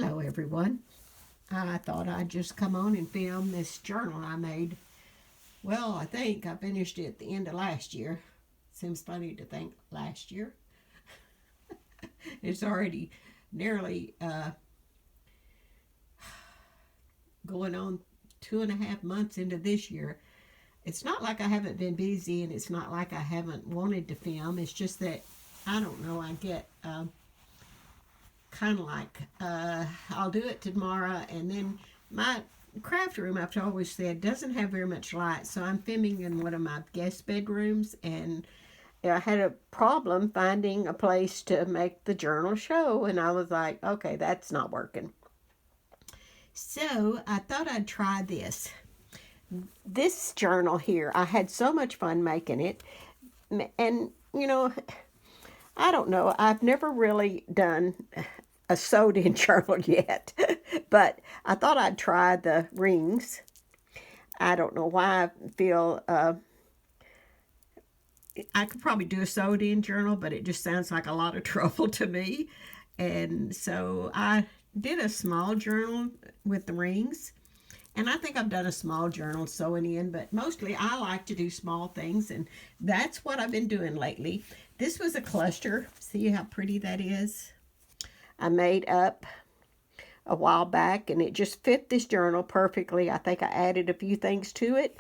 Hello everyone. I thought I'd just come on and film this journal I made. Well, I think I finished it at the end of last year. Seems funny to think last year. It's already nearly going on 2.5 months into this year. It's not like I haven't been busy and it's not like I haven't wanted to film. It's just that I don't know, I get kind of like I'll do it tomorrow, and then my craft room, I've always said, doesn't have very much light, so I'm filming in one of my guest bedrooms, and I had a problem finding a place to make the journal show, and I was like, okay, that's not working. So I thought I'd try this journal here. I had so much fun making it, and I don't know, I've never really done a sewed in journal yet, but I thought I'd try the rings. I don't know why I feel I could probably do a sewed in journal, but it just sounds like a lot of trouble to me. And so I did a small journal with the rings. And I think I've done a small journal sewing in, but mostly I like to do small things, and that's what I've been doing lately. This was a cluster. See how pretty that is? I made up a while back, and it just fit this journal perfectly. I think I added a few things to it,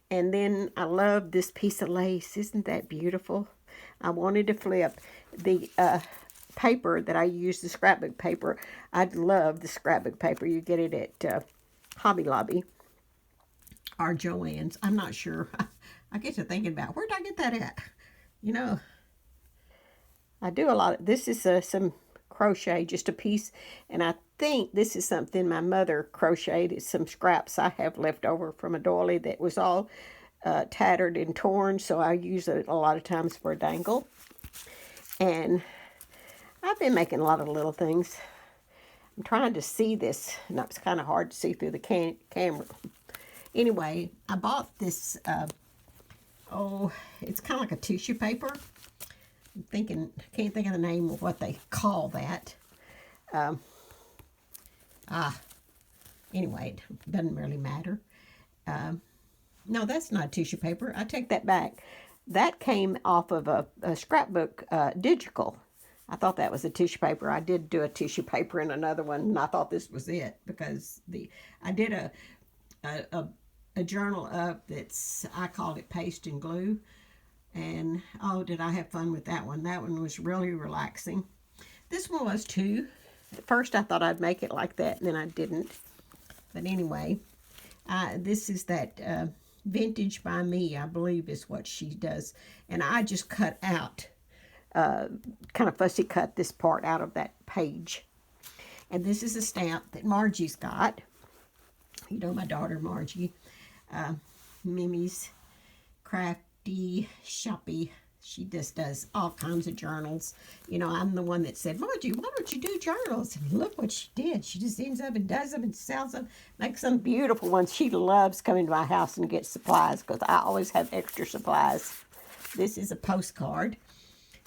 and then I love this piece of lace. Isn't that beautiful? I wanted to flip the paper that I use, the scrapbook paper. I love the scrapbook paper. You get it at Hobby Lobby or Joann's. I'm not sure. I get to thinking about, where did I get that at? I do a lot of, this is some crochet, just a piece, and I think this is something my mother crocheted. It's some scraps I have left over from a doily that was all tattered and torn, so I use it a lot of times for a dangle. And I've been making a lot of little things. I'm trying to see this, and it's kind of hard to see through the camera. Anyway, I bought this, it's kind of like a tissue paper. I can't think of the name of what they call that. Anyway, it doesn't really matter. No, that's not tissue paper. I take that back. That came off of a scrapbook digital. I thought that was a tissue paper. I did do a tissue paper in another one, and I thought this was it because I did a journal up I called it paste and glue. And oh, did I have fun with that one. That one was really relaxing. This one was too. At first I thought I'd make it like that, and then I didn't. But anyway, this is that Vintage by Me, I believe is what she does. And I just cut out, kind of fussy cut this part out of that page. And this is a stamp that Margie's got. You know my daughter Margie. Mimi's Crafty Shoppy. She just does all kinds of journals. I'm the one that said, Margie, why don't you do journals? And look what she did. She just ends up and does them and sells them, makes some beautiful ones. She loves coming to my house and get supplies because I always have extra supplies. This is a postcard,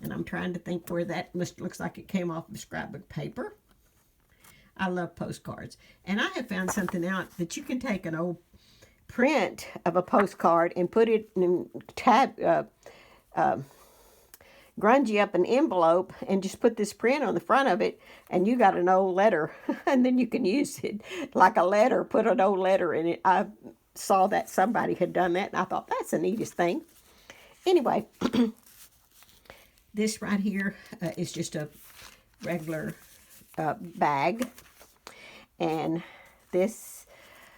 and I'm trying to think where that looks like it came off of scrapbook paper. I love postcards. And I have found something out that you can take an old print of a postcard and put it in grungy up an envelope and just put this print on the front of it, and you got an old letter. And then you can use it like a letter, put an old letter in it. I saw that somebody had done that, and I thought that's the neatest thing. Anyway, this right here is just a regular bag, and this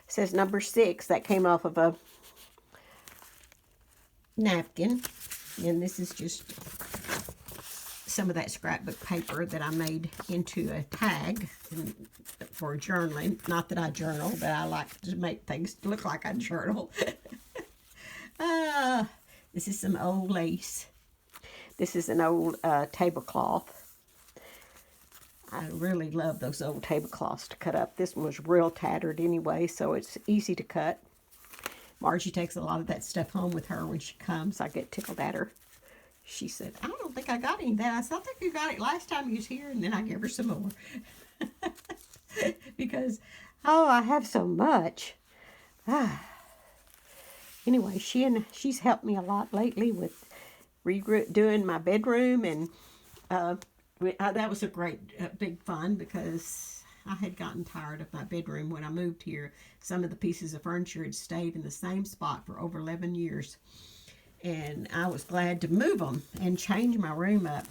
says number 6. That came off of a napkin, and this is just some of that scrapbook paper that I made into a tag for journaling. Not that I journal, but I like to make things look like I journal. This is some old lace. This is an old tablecloth. I really love those old tablecloths to cut up. This one was real tattered anyway, so it's easy to cut. Margie takes a lot of that stuff home with her when she comes. I get tickled at her. She said, I don't think I got any of that. I said, I think you got it last time you was here, and then I gave her some more. because, oh, I have so much. Anyway, she's helped me a lot lately with doing my bedroom, and that was a great big fun because I had gotten tired of my bedroom when I moved here. Some of the pieces of furniture had stayed in the same spot for over 11 years, and I was glad to move them and change my room up.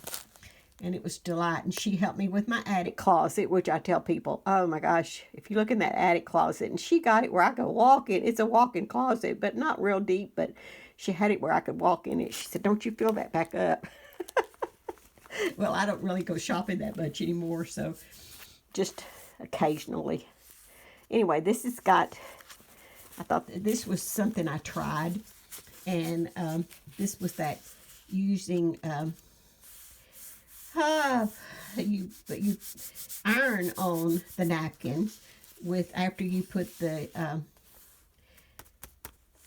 And it was a delight. And she helped me with my attic closet, which I tell people, oh my gosh, if you look in that attic closet, and she got it where I could walk in. It's a walk-in closet, but not real deep, but she had it where I could walk in it. She said, don't you fill that back up? Well, I don't really go shopping that much anymore, so just occasionally. Anyway, this has got, I thought this was something I tried, and this was that using, you iron on the napkin with, after you put the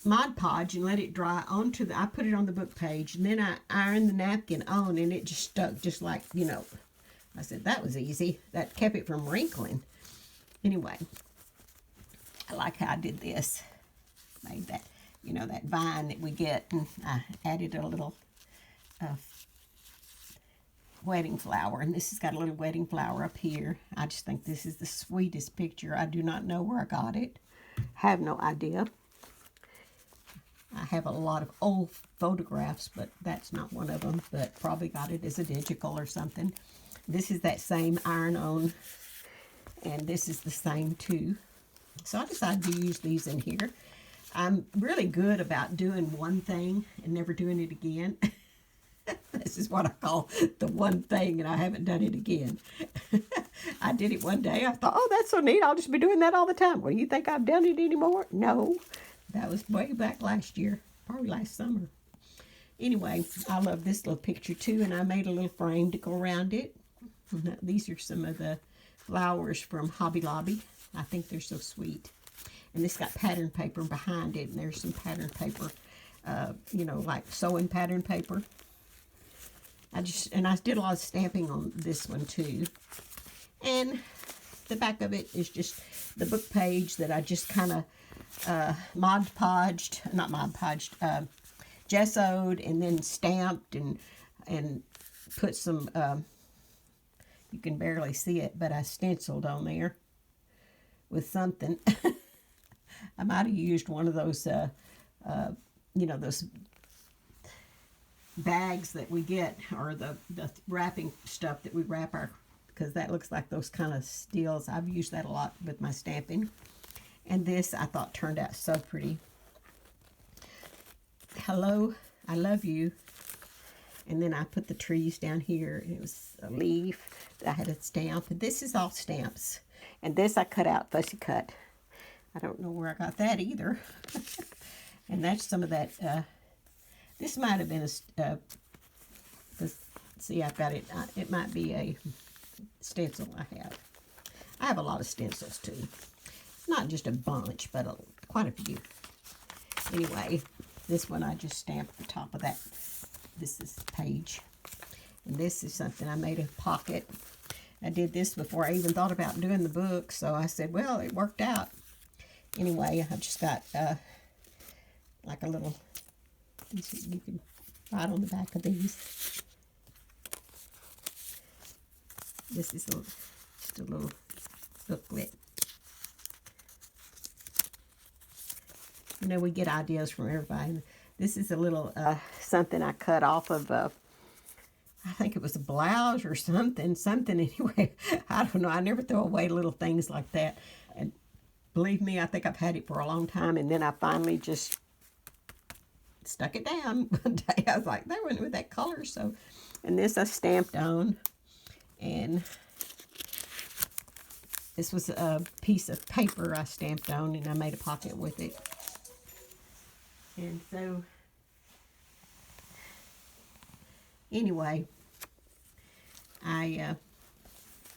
Mod Podge and let it dry onto I put it on the book page, and then I ironed the napkin on, and it just stuck just like, you know. I said, that was easy. That kept it from wrinkling. Anyway, I like how I did this. Made that, you know, that vine that we get, and I added a little wedding flower, and this has got a little wedding flower up here. I just think this is the sweetest picture. I do not know where I got it. Have no idea. I have a lot of old photographs, but that's not one of them, but probably got it as a digital or something. This is that same iron on, and this is the same too. So I decided to use these in here. I'm really good about doing one thing and never doing it again. This is what I call the one thing, and I haven't done it again. I did it one day. I thought, oh, that's so neat. I'll just be doing that all the time. Well, you think I've done it anymore? No. That was way back last year, probably last summer. Anyway, I love this little picture too, and I made a little frame to go around it. These are some of the flowers from Hobby Lobby. I think they're so sweet. And this got pattern paper behind it, and there's some pattern paper, you know, like sewing pattern paper. I did a lot of stamping on this one too. And the back of it is just the book page that I just kind of gessoed and then stamped and put some, you can barely see it, but I stenciled on there with something. I might have used one of those, you know, those bags that we get, or the wrapping stuff that we wrap because that looks like those kind of steels. I've used that a lot with my stamping. And this I thought turned out so pretty. Hello, I love you. And then I put the trees down here, and it was a leaf that I had a stamp. And this is all stamps. And this I cut out fussy cut. I don't know where I got that either. And that's some of that. This might have been see, I've got it. It might be a stencil I have. I have a lot of stencils too. Not just a bunch, but quite a few. Anyway, this one I just stamped the top of that. This is page. And this is something I made a pocket. I did this before I even thought about doing the book, so I said, well, it worked out. Anyway, I just got like a little, you can write on the back of these. This is just a little booklet. You know, we get ideas from everybody. This is a little something I cut off of, I think it was a blouse or something anyway. I don't know. I never throw away little things like that. And believe me, I think I've had it for a long time. And then I finally just stuck it down one day. I was like, that went with that color. So, and this I stamped on. And this was a piece of paper I stamped on, and I made a pocket with it. And so, anyway, I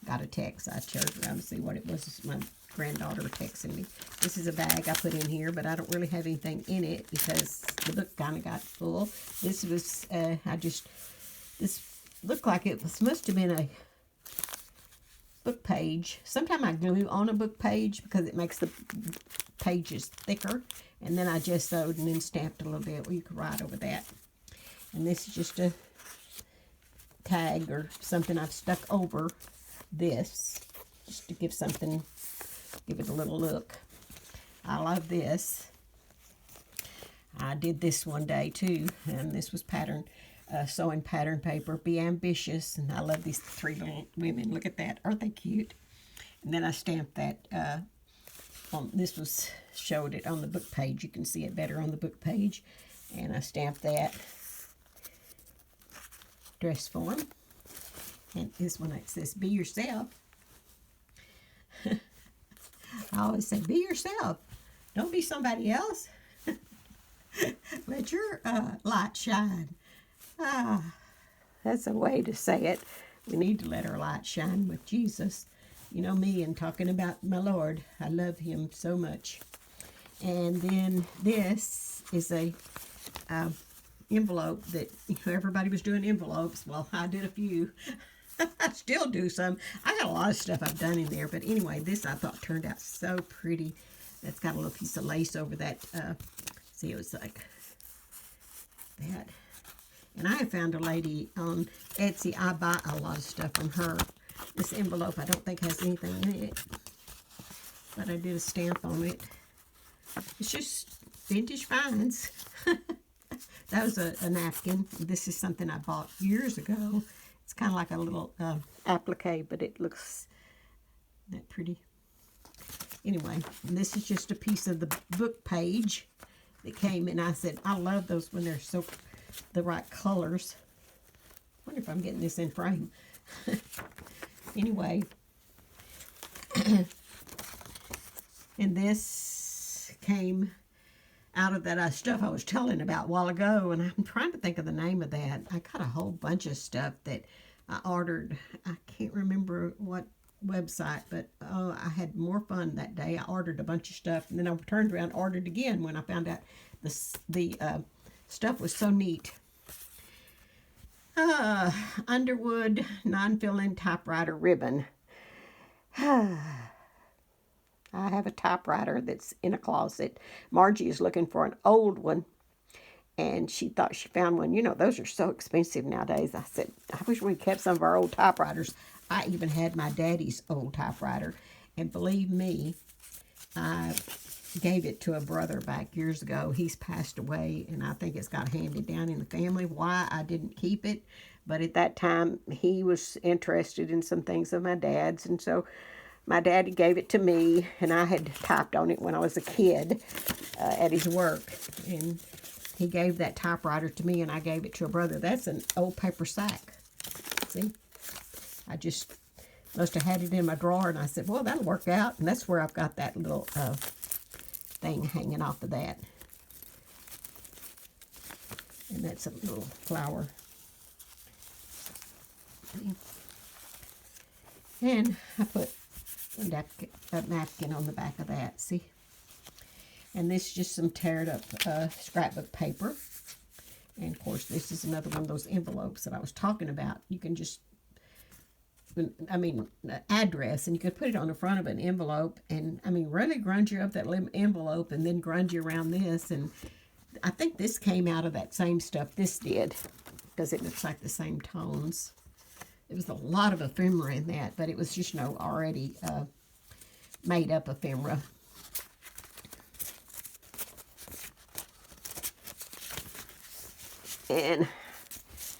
got a text. I turned around to see what it was. My granddaughter texting me. This is a bag I put in here, but I don't really have anything in it because the book kind of got full. This was, this looked like it must have been book page. Sometimes I glue on a book page because it makes the pages thicker. And then I just sewed and then stamped a little bit where you could write over that. And this is just a tag or something I've stuck over this just to give something, give it a little look. I love this. I did this one day too, and this was pattern, sewing pattern paper. Be ambitious, and I love these three little women. Look at that, aren't they cute? And then I stamped that. This was showed it on the book page. You can see it better on the book page, and I stamped that dress form. And this one it says, "Be yourself." I always say, "Be yourself. Don't be somebody else." Let your light shine. That's a way to say it. We need to let our light shine with Jesus. You know me, and talking about my Lord. I love him so much. And then this is a envelope that everybody was doing envelopes. Well, I did a few. I still do some. I got a lot of stuff I've done in there. But anyway, this I thought turned out so pretty. That's got a little piece of lace over that. See, it was like that. And I have found a lady on Etsy. I buy a lot of stuff from her. This envelope I don't think has anything in it. But I did a stamp on it. It's just vintage finds. That was a napkin. This is something I bought years ago. It's kind of like a little applique, but it looks that pretty. Anyway, this is just a piece of the book page that came in. I said, I love those when they're so the right colors. I wonder if I'm getting this in frame. Anyway, and this came out of that stuff I was telling about a while ago, and I'm trying to think of the name of that. I got a whole bunch of stuff that I ordered. I can't remember what website, but oh, I had more fun that day. I ordered a bunch of stuff, and then I turned around and ordered again when I found out the stuff was so neat. Underwood non-fill-in typewriter ribbon. I have a typewriter that's in a closet. Margie is looking for an old one, and she thought she found one. You know, those are so expensive nowadays. I said, I wish we kept some of our old typewriters. I even had my daddy's old typewriter, and believe me, I gave it to a brother back years ago. He's passed away, and I think it's got handed down in the family. Why I didn't keep it, but at that time he was interested in some things of my dad's, and so my daddy gave it to me, and I had typed on it when I was a kid at his work, and he gave that typewriter to me, and I gave it to a brother. That's an old paper sack. See, I just must have had it in my drawer, and I said, well, that'll work out, and that's where I've got that little thing hanging off of that. And that's a little flower. And I put a napkin on the back of that, see? And this is just some teared up scrapbook paper. And of course, this is another one of those envelopes that I was talking about. You can just, address, and you could put it on the front of an envelope, and really grungy up that envelope, and then grungy around this. And I think this came out of that same stuff this did, because it looks like the same tones. There was a lot of ephemera in that, but it was just, already made up ephemera. And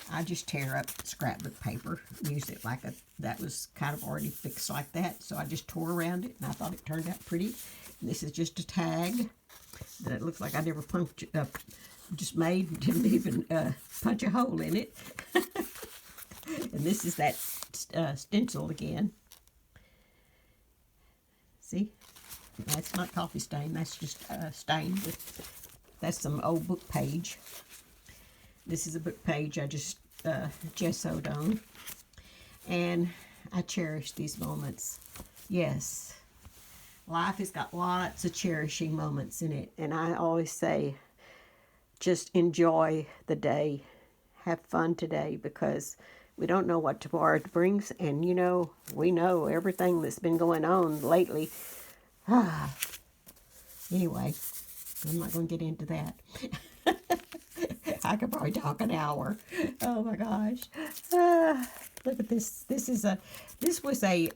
I just tear up scrapbook paper, use it like that was kind of already fixed like that. So I just tore around it, and I thought it turned out pretty. And this is just a tag that it looks like I never just made, didn't even punch a hole in it. And this is that stencil again. See? That's not coffee stain. That's just stained. That's some old book page. This is a book page I just gessoed on. And I cherish these moments. Yes. Life has got lots of cherishing moments in it. And I always say, just enjoy the day. Have fun today, because We don't know what tomorrow brings, and you know, we know everything that's been going on lately. Anyway, I'm not going to get into that. I could probably talk an hour. Oh my gosh. Look at this. This was a,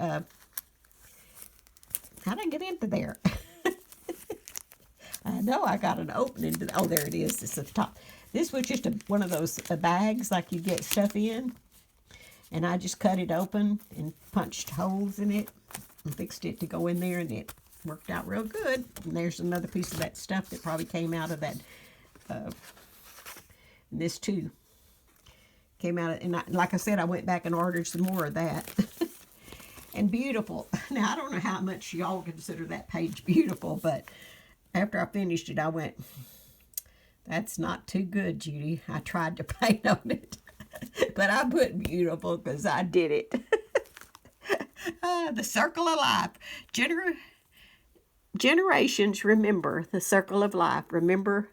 how did I get into there? I know I got an opening. Oh, there it is. It's at the top. This was just one of those bags like you get stuff in. And I just cut it open and punched holes in it and fixed it to go in there, and it worked out real good. And there's another piece of that stuff that probably came out of that. This too came out of, and like I said, I went back and ordered some more of that. And beautiful. Now, I don't know how much y'all consider that page beautiful, but after I finished it, I went, that's not too good, Judy. I tried to paint on it, but I put beautiful because I did it. The circle of life. Generations remember the circle of life. Remember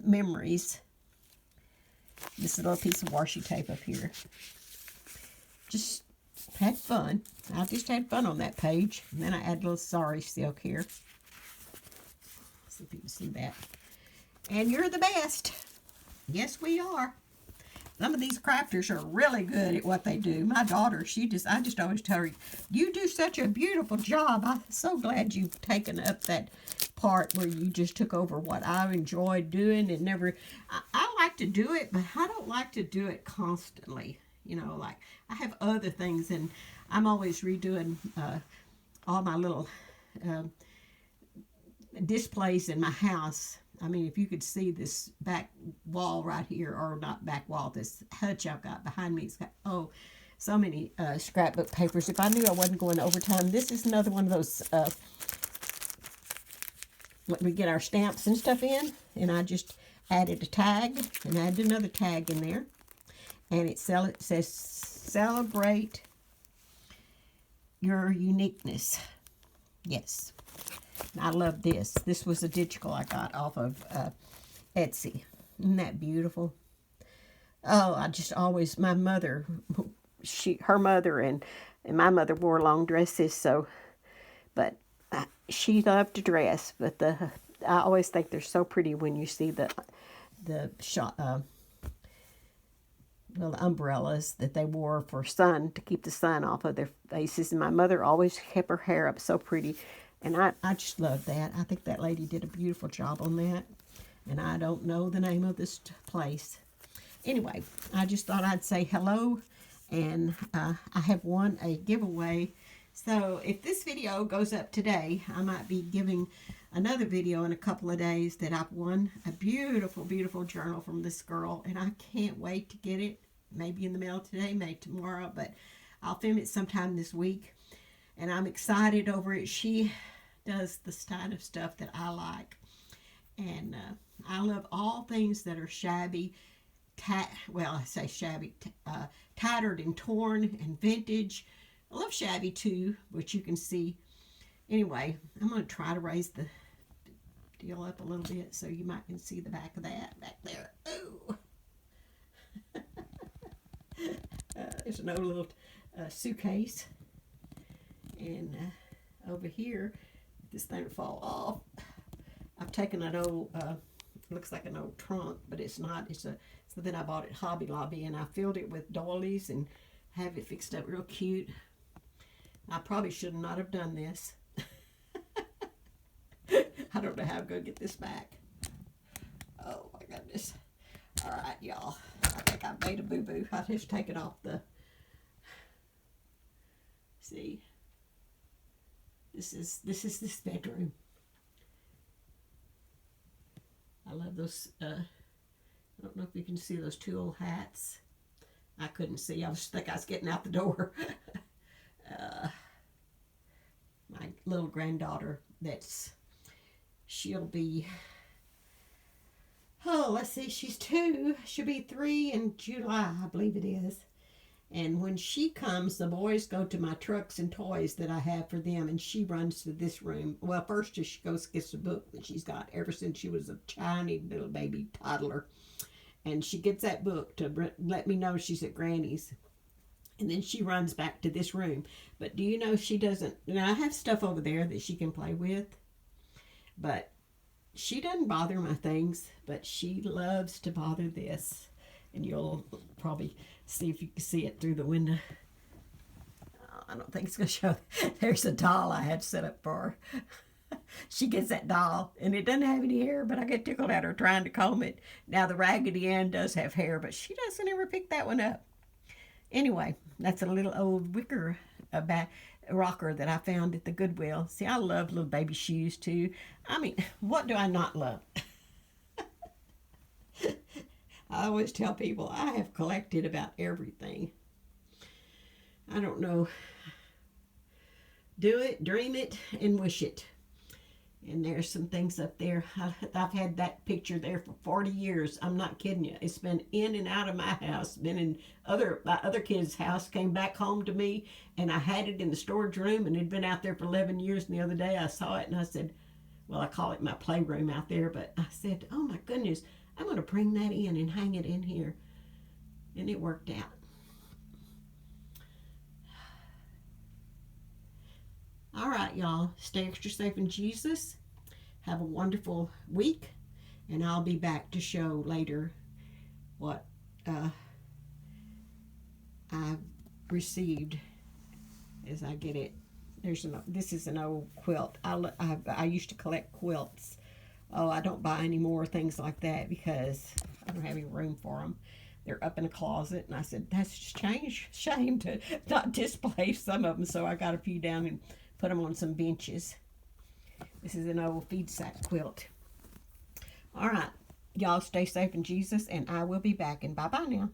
memories. This little piece of washi tape up here. Just had fun. I just had fun on that page. And then I add a little sari silk here. See if you can see that. And you're the best. Yes, we are. Some of these crafters are really good at what they do. My daughter, I just always tell her, you do such a beautiful job. I'm so glad you've taken up that part where you just took over what I enjoyed doing and never, I like to do it, but I don't like to do it constantly. You know, like I have other things, and I'm always redoing all my little displays in my house. I mean, if you could see this back wall right here, or not back wall, this hutch I've got behind me, it's got, so many scrapbook papers. If I knew I wasn't going overtime, this is another one of those, when we get our stamps and stuff in, and I just added a tag, and added another tag in there, and it says, celebrate your uniqueness. Yes. I love this. This was a digital I got off of Etsy. Isn't that beautiful? Oh, I just always, my mother, her mother and my mother wore long dresses, so, but she loved to dress, but I always think they're so pretty when you see the little umbrellas that they wore for sun, to keep the sun off of their faces. And my mother always kept her hair up so pretty. And I just love that. I think that lady did a beautiful job on that. And I don't know the name of this place. Anyway, I just thought I'd say hello. And I have won a giveaway. So if this video goes up today, I might be giving another video in a couple of days that I've won a beautiful, beautiful journal from this girl. And I can't wait to get it. Maybe in the mail today, maybe tomorrow. But I'll film it sometime this week. And I'm excited over it. She does the kind of stuff that I like. And I love all things that are shabby, I say shabby, tattered and torn and vintage. I love shabby too, which you can see. Anyway, I'm going to try to raise the deal up a little bit so you might can see the back of that back there. Oh! There's an old little suitcase. And over here, this thing will fall off. I've taken an old, looks like an old trunk, but it's not. It's something I bought at Hobby Lobby, and I filled it with doilies and have it fixed up real cute. I probably should not have done this. I don't know how I'm going to get this back. Oh my goodness. All right, y'all. I think I made a boo-boo. I just take it off the, see. This is this bedroom. I love those, I don't know if you can see those two old hats. I couldn't see. I was getting out the door. My little granddaughter, she'll be, let's see, she's 2. She'll be 3 in July, I believe it is. And when she comes, the boys go to my trucks and toys that I have for them, and she runs to this room. Well, first she goes gets a book that she's got ever since she was a tiny little baby toddler. And she gets that book to let me know she's at Granny's. And then she runs back to this room. But do you know she doesn't... Now, I have stuff over there that she can play with. But she doesn't bother my things. But she loves to bother this. And you'll probably see if you can see it through the window. Oh, I don't think it's going to show. There's a doll I had set up for her. She gets that doll, and it doesn't have any hair, but I get tickled at her trying to comb it. Now, the Raggedy Ann does have hair, but she doesn't ever pick that one up. Anyway, that's a little old wicker rocker that I found at the Goodwill. See, I love little baby shoes, too. I mean, what do I not love? I always tell people I have collected about everything. I don't know. Do it, dream it, and wish it. And there's some things up there. I've had that picture there for 40 years. I'm not kidding you. It's been in and out of my house. Been in my other kid's house. Came back home to me. And I had it in the storage room. And it had been out there for 11 years. And the other day I saw it. And I said, well, I call it my playroom out there. But I said, oh my goodness. I'm going to bring that in and hang it in here. And it worked out. All right, y'all. Stay extra safe in Jesus. Have a wonderful week. And I'll be back to show later what I've received as I get it. This is an old quilt. I used to collect quilts. Oh, I don't buy any more things like that because I don't have any room for them. They're up in a closet. And I said, that's just shame to not display some of them. So I got a few down and put them on some benches. This is an old feed sack quilt. All right. Y'all stay safe in Jesus, and I will be back. And bye-bye now.